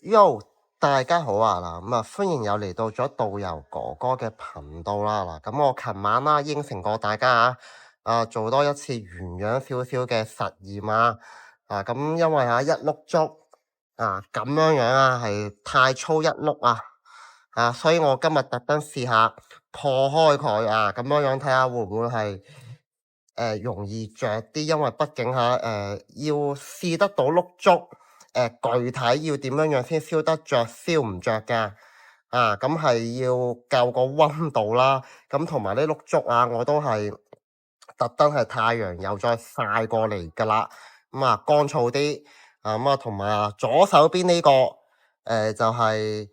Yo，大家好啊！歡迎又嚟到咗導遊哥哥嘅頻道啦！咁我琴晚啦應承過大家做多一次原樣少少嘅實驗咁因為一碌竹咁樣係太粗一碌所以我今日特登試下破開佢咁樣睇下會唔會係容易着啲，因為畢竟要試得到碌竹具體要點樣先燒得着，燒唔着嘅咁係要夠個溫度啦，咁同埋呢碌竹我都係特登係太陽又再曬過嚟噶啦，乾燥啲同埋左手邊呢個就係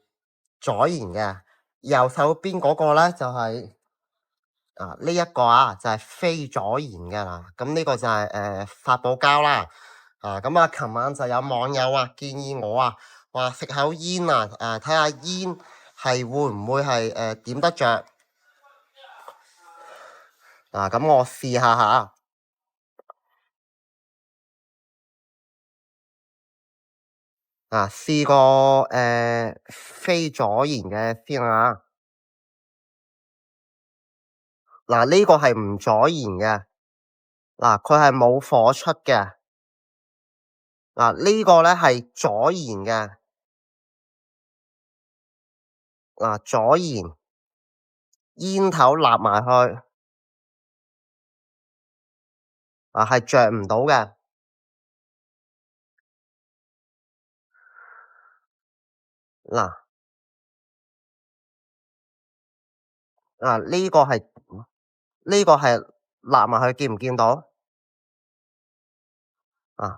左舷嘅，右手邊嗰個咧就係呢一個就係非左舷嘅啦，咁呢個就係發泡膠啦。琴晚就有網友建議我話食口煙睇下煙係會唔會係點得着咁我試下試個非左舷嘅先呢個係唔左舷嘅，佢係冇火出嘅，呢個咧係左舷嘅，左舷煙頭立埋去係着唔到嘅。呢個係立埋去，見唔見到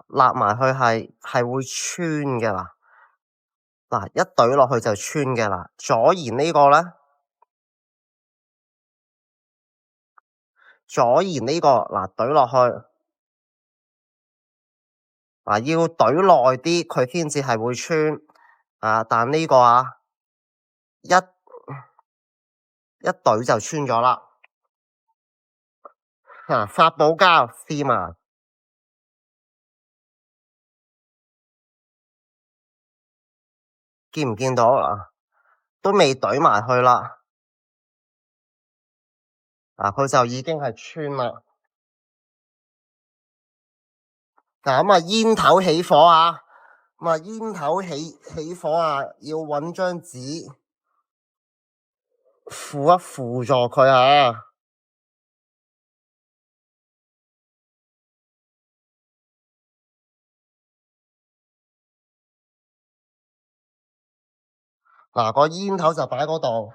立埋去係會穿嘅啦。一懟落去就穿嘅啦。左舷呢個咧，左舷呢個懟落去要懟耐啲，佢先至係會穿但呢個一懟就穿咗啦。發泡膠試埋，見唔見到都未懟埋去啦，佢就已經係穿啦。煙頭起火煙頭起火要搵張紙扶一扶助佢個煙頭就擺嗰度。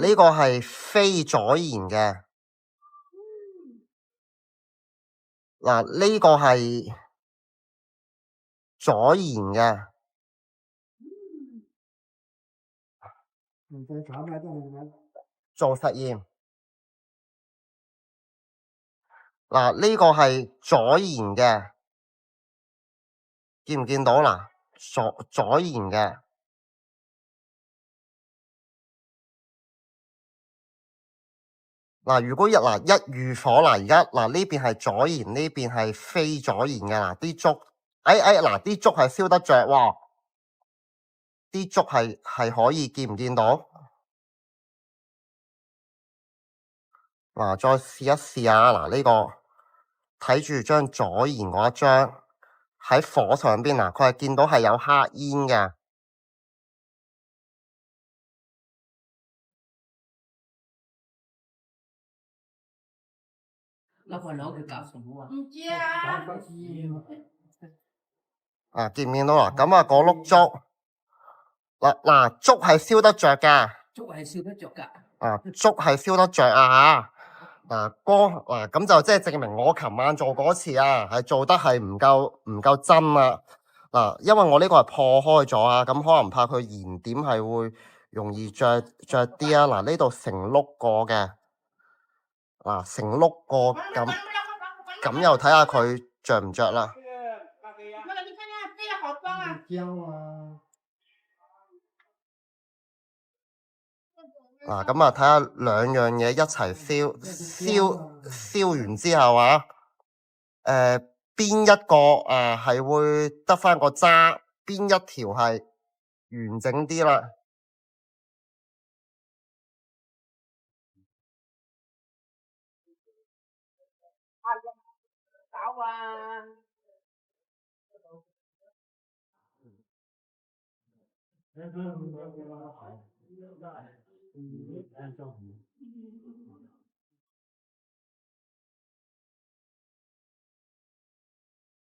呢個係非左舷嘅，呢個係左舷嘅。做實驗呢個係左舷嘅，見唔見到左舷嘅。如果一遇火而家呢邊係左舷，呢邊係非左舷嘅啲竹，啲竹係燒得着喎，啲竹係可以，見唔見到？再試一試呢個睇住張左舷嗰一張喺火上邊佢係見到係有黑煙嘅。老婆佬佢搞什麼唔知見唔見到咁嗰碌竹竹係燒得着嘅。竹係燒得着噶。竹係燒得着咁就即係證明我琴晚做嗰次係做得係唔夠真因為我呢個係破開咗咁可能怕佢燃點係會容易着啲呢度成碌個嘅成碌個咁咁又睇下佢着唔着啦。嗱，咁啊睇下兩樣嘢一齊燒完之後啊，邊一個係會得返個渣，邊一條係完整啲啦。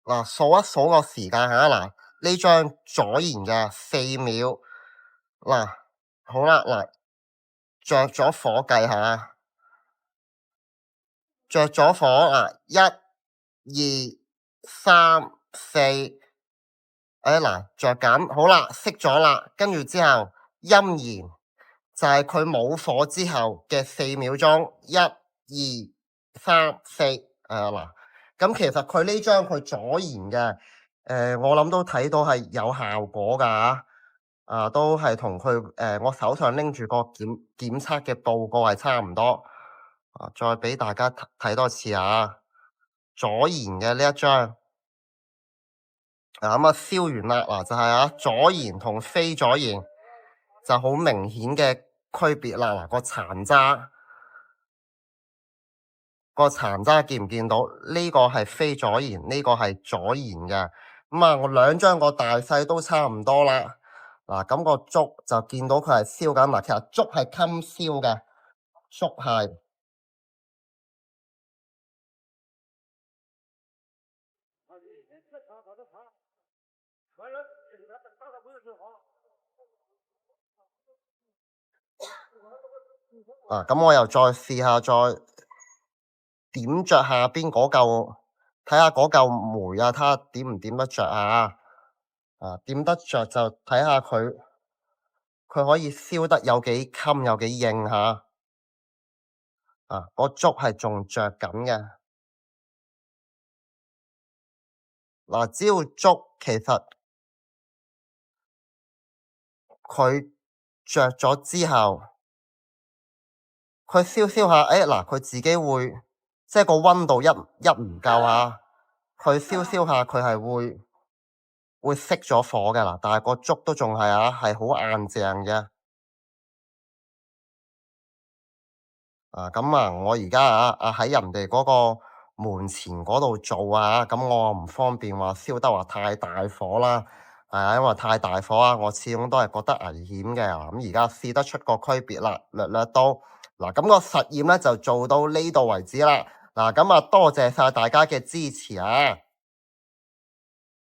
嗱，數一數個時間嚇，嗱呢張左延嘅4秒，嗱好啦，嗱着咗火計下，着咗火1、2、3、4，嗱着緊，好啦熄咗啦，跟住之後陰燃就係佢冇火之後嘅4秒鐘，1、2、3、4，嗱。咁其實佢呢張佢左延嘅，我諗都睇到係有效果㗎都係同佢我手上拎住個檢測嘅報告係差唔多。再俾大家睇多次左延嘅呢一張，咁燒完啦，嗱就係左延同非左延就好明顯嘅區別啦，嗱個殘渣。個殘渣見唔見到？呢個係非左延，呢個係左延嘅。咁我兩張個大細都差唔多啦。嗱，咁個竹就見到佢係燒緊。嗱，其實竹係襟燒嘅，竹係。咁我又再試下再點着下邊嗰嚿，睇下嗰嚿煤睇下點唔點得着點得着就睇下佢可以燒得有幾襟有幾硬個竹係仲着緊嘅。嗱，只要竹其實佢着咗之後，佢燒燒下，嗱佢自己會即係個溫度一唔夠佢燒燒下佢係會熄咗火嘅啦，但係個竹都仲係係好硬淨嘅。咁我而家喺人哋嗰個門前嗰度做咁我唔方便話燒得話太大火啦，因為太大火我始終都係覺得危險嘅。咁而家試得出個區別啦，略略都嗱，咁個實驗咧就做到呢度為止啦。嗱，咁多謝晒大家嘅支持